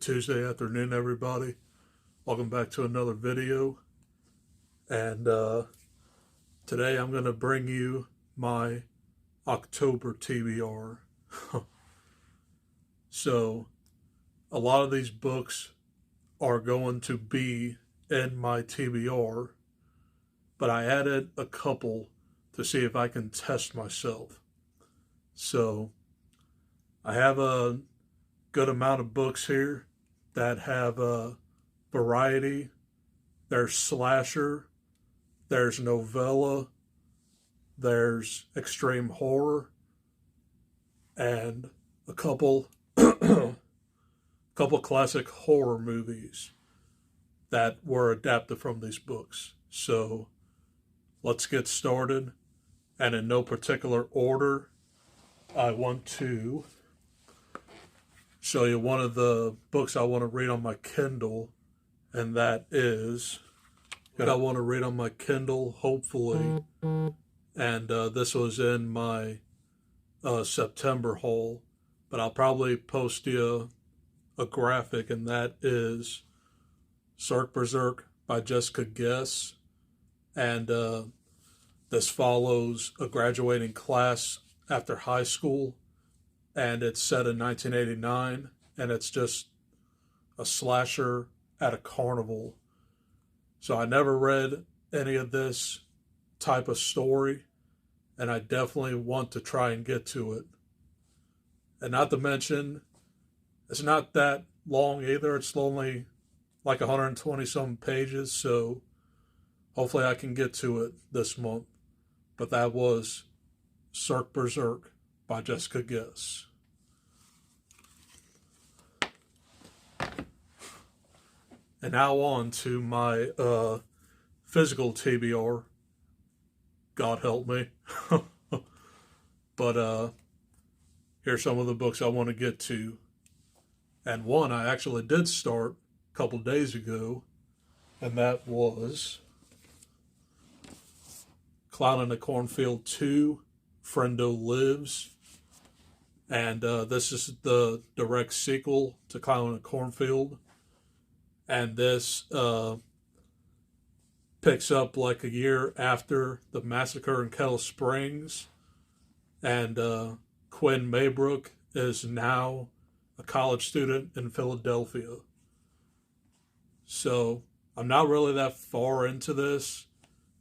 Tuesday afternoon, everybody. Welcome back to another video. And today I'm going to bring you my October TBR. So, a lot of these books are going to be in my TBR, but I added a couple to see if I can test myself. So, I have a good amount of books here that have a variety. There's slasher, there's novella, there's extreme horror, and a couple classic horror movies that were adapted from these books. So let's get started. And in no particular order, I want to show you one of the books I want to read on my Kindle, and that is what I want to read on my Kindle, hopefully. And this was in my September haul, but I'll probably post you a graphic, and that is Cirque Berserk by Jessica Guess. And this follows a graduating class after high school, and it's set in 1989, and it's just a slasher at a carnival. So I never read any of this type of story, and I definitely want to try and get to it. And not to mention, it's not that long either. It's only like 120 some pages, so hopefully I can get to it this month. But that was Cirque Berserk by Jessica Guess. And now on to my physical TBR. God help me. But here's some of the books I want to get to. And one I actually did start a couple days ago, and that was Clown in the Cornfield 2, Friendo Lives. And this is the direct sequel to Clown in the Cornfield. And this picks up like a year after the massacre in Kettle Springs. And Quinn Maybrook is now a college student in Philadelphia. So I'm not really that far into this.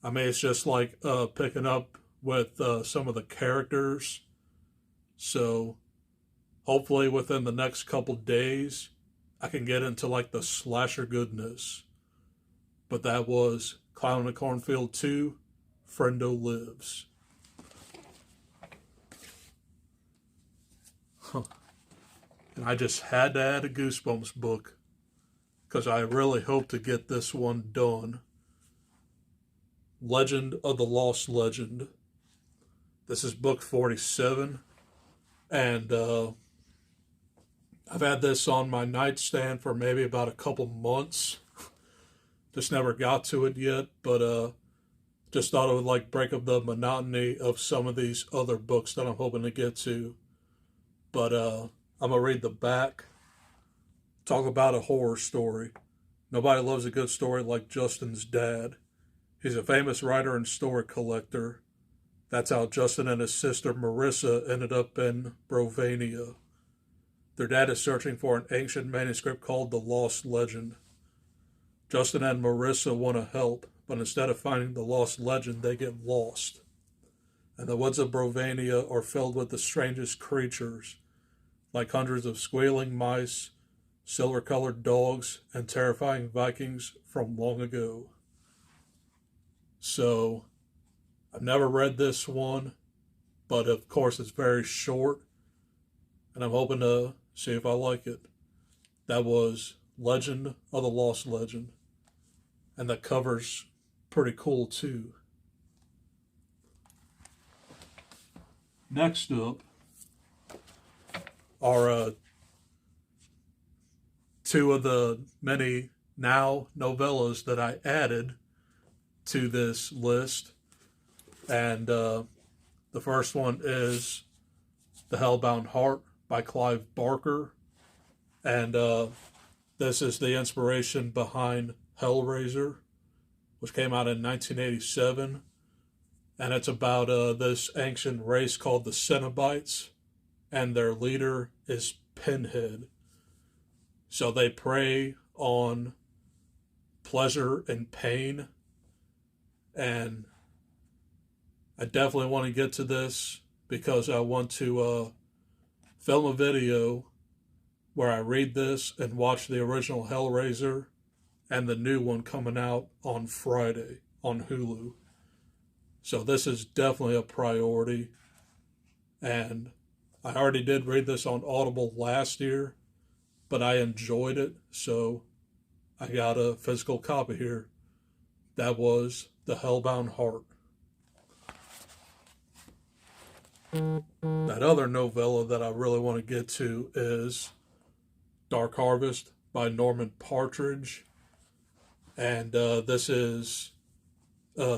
I mean, it's just like picking up with some of the characters. So hopefully within the next couple days, I can get into like the slasher goodness. But that was Clown in the Cornfield 2, Friendo Lives. And I just had to add a Goosebumps book because I really hope to get this one done. Legend of the Lost Legend. This is book 47. And I've had this on my nightstand for maybe about a couple months. Just never got to it yet, but just thought it would like break up the monotony of some of these other books that I'm hoping to get to. But I'm going to read the back. Talk about a horror story. Nobody loves a good story like Justin's dad. He's a famous writer and story collector. That's how Justin and his sister Marissa ended up in Brovania. Their dad is searching for an ancient manuscript called The Lost Legend. Justin and Marissa want to help, but instead of finding the lost legend, they get lost. And the woods of Brovania are filled with the strangest creatures, like hundreds of squealing mice, silver-colored dogs, and terrifying Vikings from long ago. So, I've never read this one, but of course it's very short, and I'm hoping to see if I like it. That was Legend of the Lost Legend, and the cover's pretty cool too. Next up are two of the many now novellas that I added to this list. And the first one is The Hellbound Heart by Clive Barker. And This is the inspiration behind Hellraiser, which came out in 1987. And it's about this ancient race called the Cenobites, and their leader is Pinhead. So they prey on pleasure and pain. And I definitely want to get to this because I want to film a video where I read this and watch the original Hellraiser and the new one coming out on Friday on Hulu. So this is definitely a priority. And I already did read this on Audible last year, but I enjoyed it, so I got a physical copy here. That was The Hellbound Heart. That other novella that I really want to get to is Dark Harvest by Norman Partridge. And this is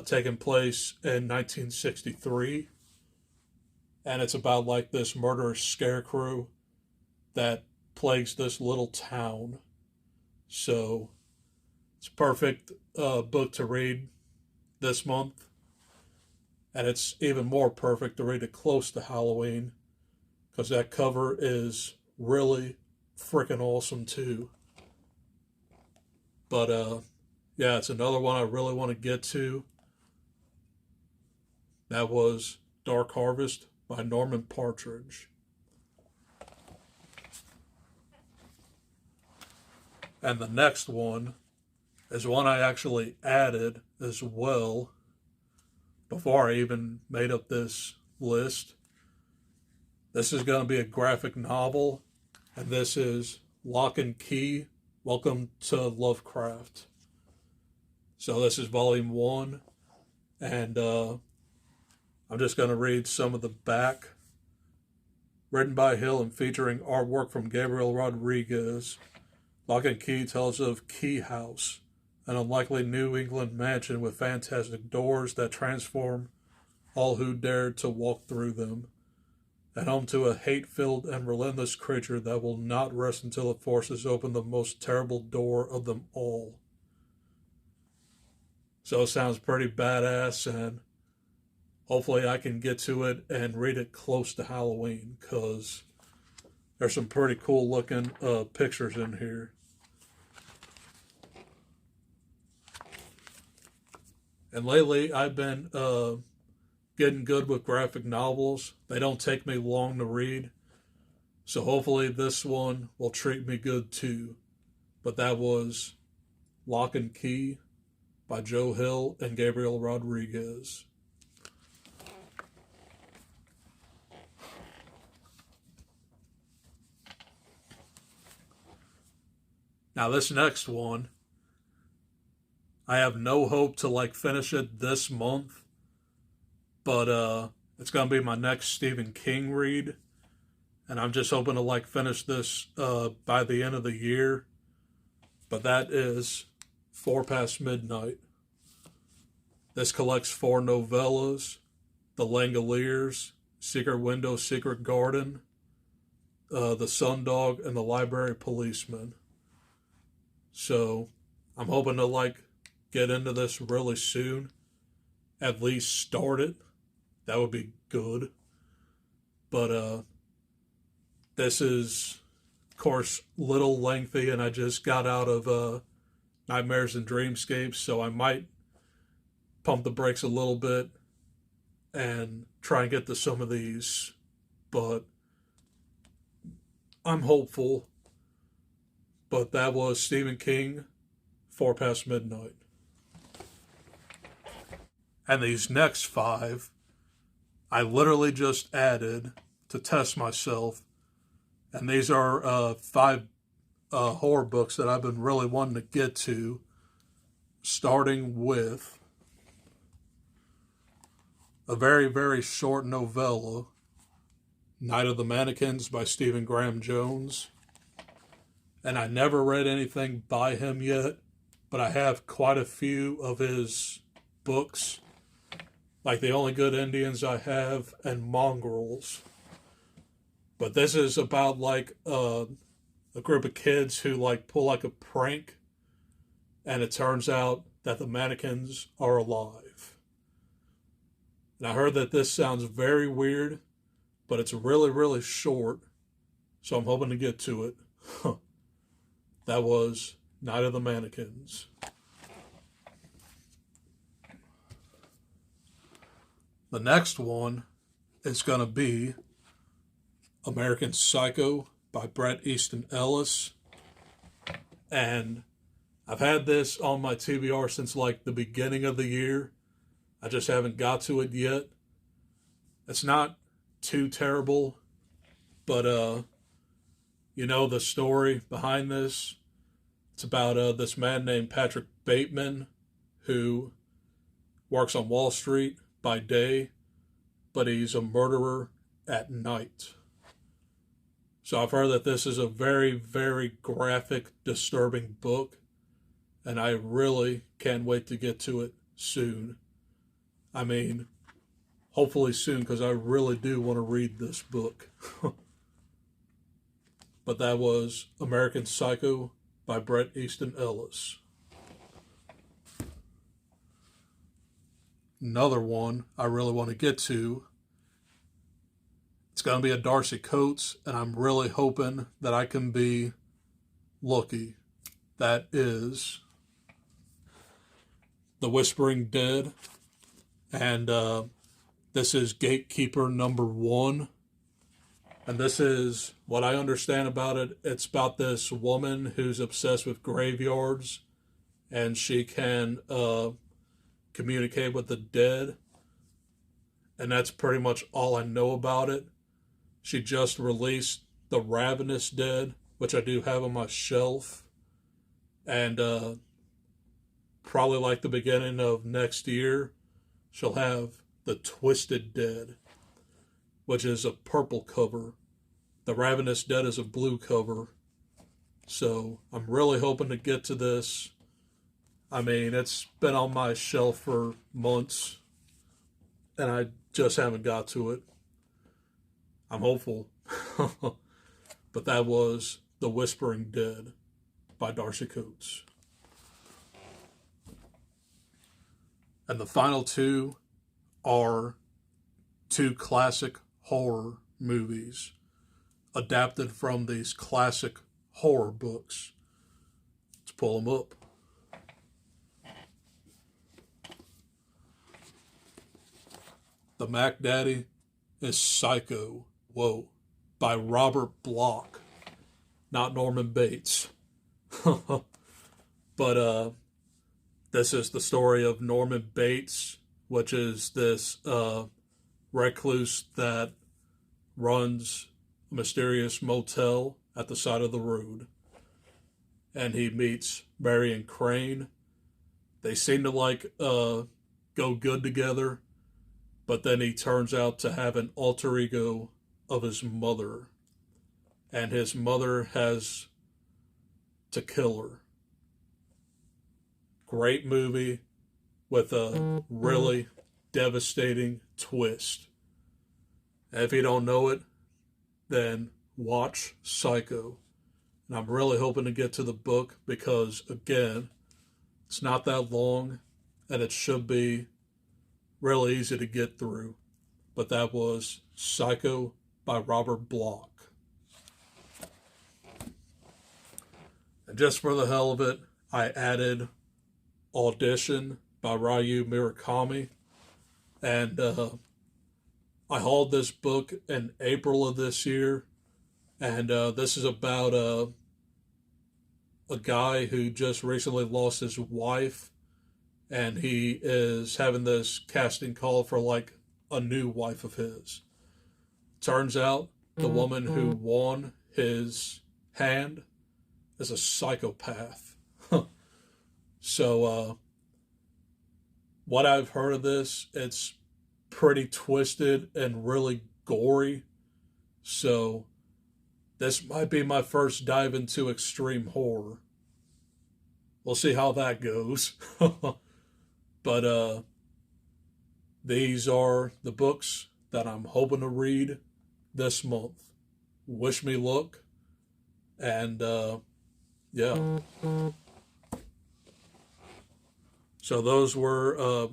taking place in 1963. And it's about like this murderous scarecrow that plagues this little town. So it's a perfect book to read this month. And it's even more perfect to read it close to Halloween because that cover is really freaking awesome too. But yeah, it's another one I really want to get to. That was Dark Harvest by Norman Partridge. And the next one is one I actually added as well before I even made up this list. This is going to be a graphic novel, and this is Lock and Key, Welcome to Lovecraft. So this is volume 1, and I'm just going to read some of the back. Written by Hill and featuring artwork from Gabriel Rodriguez, Lock and Key tells of Key House, an unlikely New England mansion with fantastic doors that transform all who dared to walk through them, and home to a hate-filled and relentless creature that will not rest until it forces open the most terrible door of them all. So it sounds pretty badass, and hopefully I can get to it and read it close to Halloween, because there's some pretty cool looking pictures in here. And lately I've been getting good with graphic novels. They don't take me long to read. So hopefully this one will treat me good too. But that was Lock and Key by Joe Hill and Gabriel Rodriguez. Now this next one, I have no hope to finish it this month, but it's gonna be my next Stephen King read, and I'm just hoping to finish this by the end of the year. But that is 4 Past Midnight. This collects 4 novellas: The Langoliers, Secret Window, Secret Garden, The Sundog, and The Library Policeman. So I'm hoping to get into this really soon. At least start it. That would be good. But this is, of course, a little lengthy, and I just got out of Nightmares and Dreamscapes, so I might pump the brakes a little bit and try and get to some of these. But I'm hopeful. But that was Stephen King, 4 Past Midnight. And these next 5, I literally just added to test myself. And these are 5 horror books that I've been really wanting to get to, starting with a very, very short novella, Night of the Mannequins by Stephen Graham Jones. And I never read anything by him yet, but I have quite a few of his books, like The Only Good Indians I Have and Mongrels. But this is about a group of kids who like pull like a prank, and it turns out that the mannequins are alive. And I heard that this sounds very weird, but it's really, really short, so I'm hoping to get to it. That was Night of the Mannequins. The next one is going to be American Psycho by Easton Ellis. And I've had this on my TBR since like the beginning of the year. I just haven't got to it yet. It's not too terrible, but you know the story behind this. It's about this man named Patrick Bateman who works on Wall Street by day, but he's a murderer at night. So I've heard that this is a very, very graphic, disturbing book, and I really can't wait to get to it soon. I mean, hopefully soon, because I really do want to read this book. But that was American Psycho by Easton Ellis. Another one I really want to get to. It's going to be a Darcy Coates, and I'm really hoping that I can be lucky. That is The Whispering Dead, and this is Gatekeeper number 1. And this is what I understand about it. It's about this woman who's obsessed with graveyards, and she can communicate with the dead. And that's pretty much all I know about it. She just released The Ravenous Dead, which I do have on my shelf. And probably like the beginning of next year, she'll have The Twisted Dead, which is a purple cover. The Ravenous Dead is a blue cover. So I'm really hoping to get to this. I mean, it's been on my shelf for months, and I just haven't got to it. I'm hopeful. But that was The Whispering Dead by Darcy Coates. And the final two are two classic horror movies adapted from these classic horror books. Let's pull them up. The Mac Daddy is Psycho, whoa, by Robert Bloch, not Norman Bates. But this is the story of Norman Bates, which is this recluse that runs a mysterious motel at the side of the road. And he meets Marion Crane. They seem to go good together, but then he turns out to have an alter ego of his mother. And his mother has to kill her. Great movie with a really devastating twist. And if you don't know it, then watch Psycho. And I'm really hoping to get to the book because, again, it's not that long and it should be really easy to get through. But that was Psycho by Robert Bloch. And just for the hell of it, I added Audition by Ryu Murakami. And I hauled this book in April of this year. And this is about a guy who just recently lost his wife. And he is having this casting call for like a new wife of his. Turns out the woman who won his hand is a psychopath. So what I've heard of this, it's pretty twisted and really gory. So this might be my first dive into extreme horror. We'll see how that goes. But these are the books that I'm hoping to read this month. Wish me luck, And yeah. So those were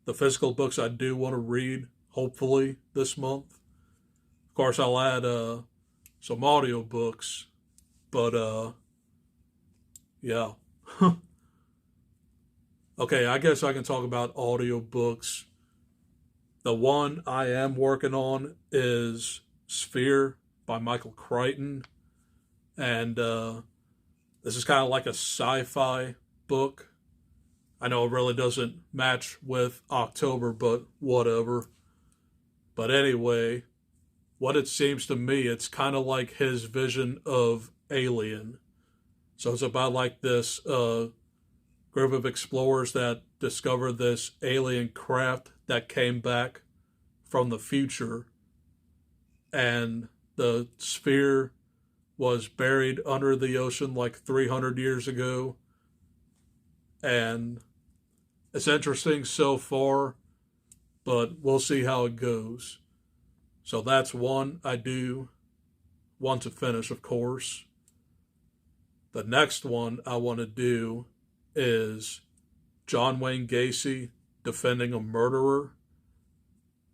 the physical books I do want to read, hopefully, this month. Of course, I'll add some audio books, but yeah. Okay, I guess I can talk about audio books. The one I am working on is Sphere by Michael Crichton. And this is kind of like a sci-fi book. I know it really doesn't match with October, but whatever. But anyway, what it seems to me, it's kind of like his vision of Alien. So it's about like this group of explorers that discover this alien craft that came back from the future. And the sphere was buried under the ocean like 300 years ago. And it's interesting so far, but we'll see how it goes. So that's one I do want to finish, of course. The next one I want to do is John Wayne Gacy defending a murderer.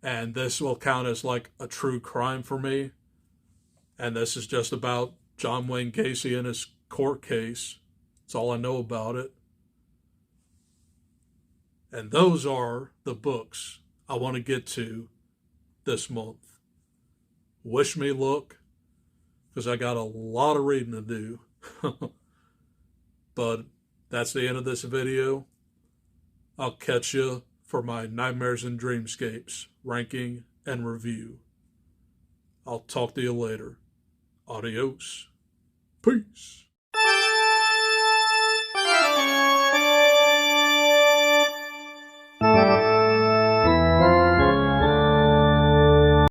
And this will count as like a true crime for me. And this is just about John Wayne Gacy and his court case. That's all I know about it. And those are the books I want to get to this month. Wish me luck, because I got a lot of reading to do. But that's the end of this video. I'll catch you for my Nightmares and Dreamscapes ranking and review. I'll talk to you later. Adios. Peace.